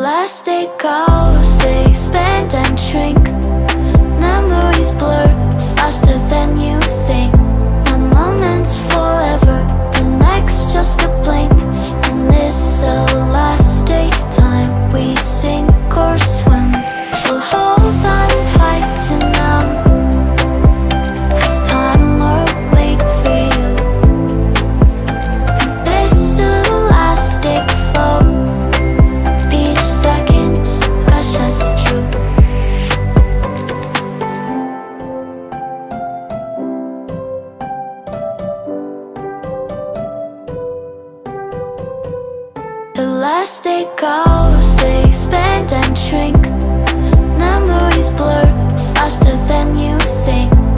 Elastic goes, they expand and shrink. Memories blur faster than you think. One moment's forever, the next just a blink. In this elastic time, we sink or swim. So hold on tight to now, 'cause time will wait for you. In this elastic flow, each second's precious true. Elastic goes, they expand and shrink. Memories blur faster